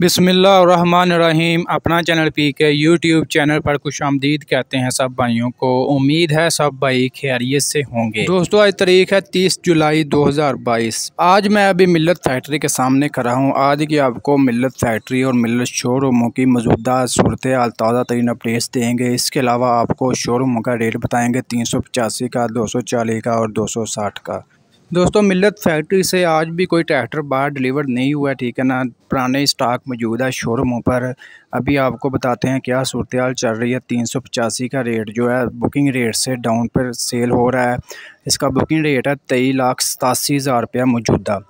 बिस्मिल्लाहिर्रहमानिर्रहीम। अपना चैनल पीके YouTube channel पर खुशामदीद कहते हैं सब भाइयों को। उम्मीद है सब भाई खैरियत से होंगे। दोस्तों आज तारीख है 30 जुलाई 2022। आज मैं अभी मिल्लत फैक्ट्री के सामने खड़ा हूँ। आज की आपको मिल्लत फैक्ट्री और मिल्लत शोरूमों की मौजूदा सूरत हाल ताज़ा तरीन अपडेट्स देंगे। इसके अलावा आपको शोरूमों का रेट बताएँगे 385 का, 240 का और 260 का। दोस्तों मिल्लत फैक्ट्री से आज भी कोई ट्रैक्टर बाहर डिलीवर नहीं हुआ, ठीक है ना। पुराने स्टॉक मौजूद है शोरूमों पर। अभी आपको बताते हैं क्या सूरत हाल चल रही है। 385 का रेट जो है बुकिंग रेट से डाउन पर सेल हो रहा है। इसका बुकिंग रेट है 23,87,000 रुपया मौजूदा,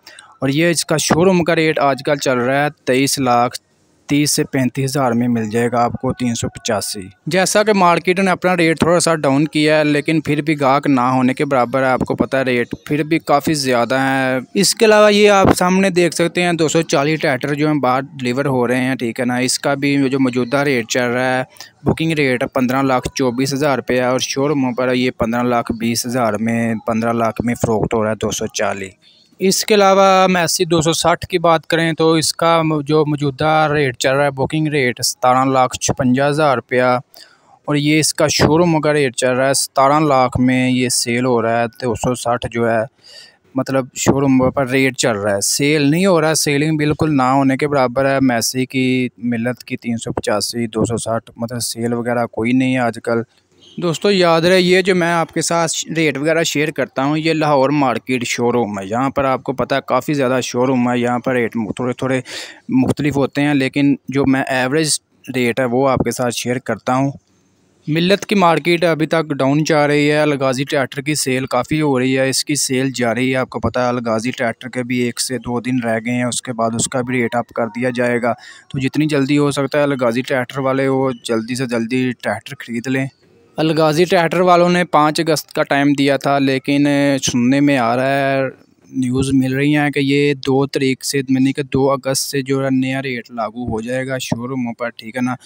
और ये इसका शोरूम का रेट आजकल चल रहा है 23,30,000 से 35,000 में मिल जाएगा आपको 385। जैसा कि मार्केट ने अपना रेट थोड़ा सा डाउन किया है, लेकिन फिर भी गाहक ना होने के बराबर है। आपको पता है रेट फिर भी काफ़ी ज़्यादा है। इसके अलावा ये आप सामने देख सकते हैं 240 ट्रैक्टर जो हैं बाहर डिलीवर हो रहे हैं, ठीक है ना। इसका भी जो मौजूदा रेट चल रहा है बुकिंग रेट 15,24,000 रुपये और शोरूमों पर ये 15,20,000 में 15 लाख में फ़रोख्त हो रहा है 240। इसके अलावा मैसी 260 की बात करें तो इसका जो मौजूदा रेट चल रहा है बुकिंग रेट 17,56,000 रुपया, और ये इसका शोरूम का रेट चल रहा है 17 लाख में ये सेल हो रहा है। 260 जो है मतलब शोरूम पर रेट चल रहा है, सेल नहीं हो रहा है। सेलिंग बिल्कुल ना होने के बराबर है। मैसी की मिल्लत की 385 260 मतलब सेल वगैरह कोई नहीं है आजकल। दोस्तों याद रहे ये जो मैं आपके साथ रेट वगैरह शेयर करता हूँ ये लाहौर मार्केट शोरूम है। यहाँ पर आपको पता है काफ़ी ज़्यादा शोरूम है, यहाँ पर रेट थोड़े थोड़े मुख्तलिफ होते हैं, लेकिन जो मैं एवरेज रेट है वो आपके साथ शेयर करता हूँ। मिल्लत की मार्केट अभी तक डाउन जा रही है। अलगाजी ट्रैक्टर की सेल काफ़ी हो रही है, इसकी सेल जारी है। आपको पता है अलगाजी ट्रैक्टर के भी 1 से 2 दिन रह गए हैं, उसके बाद उसका भी रेट अप कर दिया जाएगा। तो जितनी जल्दी हो सकता है अलगाजी ट्रैक्टर वाले वो जल्दी से जल्दी ट्रैक्टर ख़रीद लें। अलगाजी ट्रैक्टर वालों ने 5 अगस्त का टाइम दिया था, लेकिन सुनने में आ रहा है, न्यूज़ मिल रही हैं कि ये 2 तारीख से यानी कि 2 अगस्त से जो है नया रेट लागू हो जाएगा शोरूमों पर, ठीक है ना।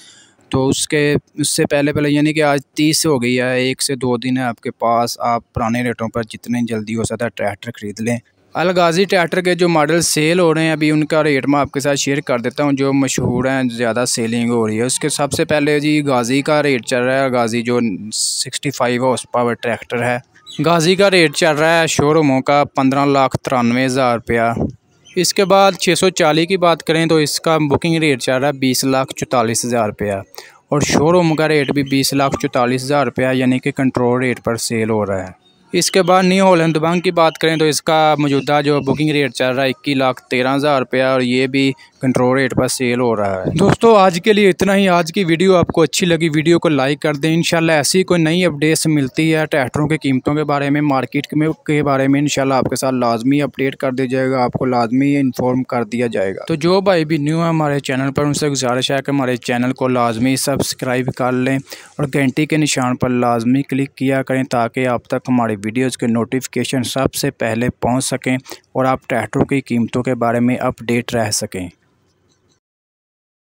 तो उससे पहले यानी कि आज 30 हो गई है, 1 से 2 दिन है आपके पास। आप पुराने रेटों पर जितने जल्दी हो सकता है ट्रैक्टर ख़रीद लें। अलगाजी ट्रैक्टर के जो मॉडल सेल हो रहे हैं अभी उनका रेट मैं आपके साथ शेयर कर देता हूं, जो मशहूर हैं ज़्यादा सेलिंग हो रही है। उसके सबसे पहले जी गाज़ी का रेट चल रहा है। गाज़ी जो 65 हॉर्स पावर ट्रैक्टर है, गाज़ी का रेट चल रहा है शोरूमों का 15,93,000 रुपया। इसके बाद 640 की बात करें तो इसका बुकिंग रेट चल रहा है 20,44,000 रुपया, और शोरूम का रेट भी 20,44,000 रुपया यानी कि कंट्रोल रेट पर सेल हो रहा है। इसके बाद न्यू हॉलैंड दबंग की बात करें तो इसका मौजूदा जो बुकिंग रेट चल रहा है 21,13,000 रुपया, और ये भी कंट्रोल रेट पर सेल हो रहा है। दोस्तों आज के लिए इतना ही। आज की वीडियो आपको अच्छी लगी वीडियो को लाइक कर दें। इंशाल्लाह ऐसी कोई नई अपडेट्स मिलती है ट्रैक्टरों की कीमतों के बारे में, मार्केट के बारे में इंशाल्लाह आपके साथ लाजमी अपडेट कर दिया जाएगा, आपको लाजमी इन्फॉर्म कर दिया जाएगा। तो जो भाई भी न्यू है हमारे चैनल पर उनसे गुजारिश है कि हमारे चैनल को लाजमी सब्सक्राइब कर लें और घंटी के निशान पर लाजमी क्लिक किया करें, ताकि आप तक हमारी वीडियोज़ के नोटिफिकेशन सबसे पहले पहुँच सकें और आप ट्रैक्टरों की कीमतों के बारे में अपडेट रह सकें।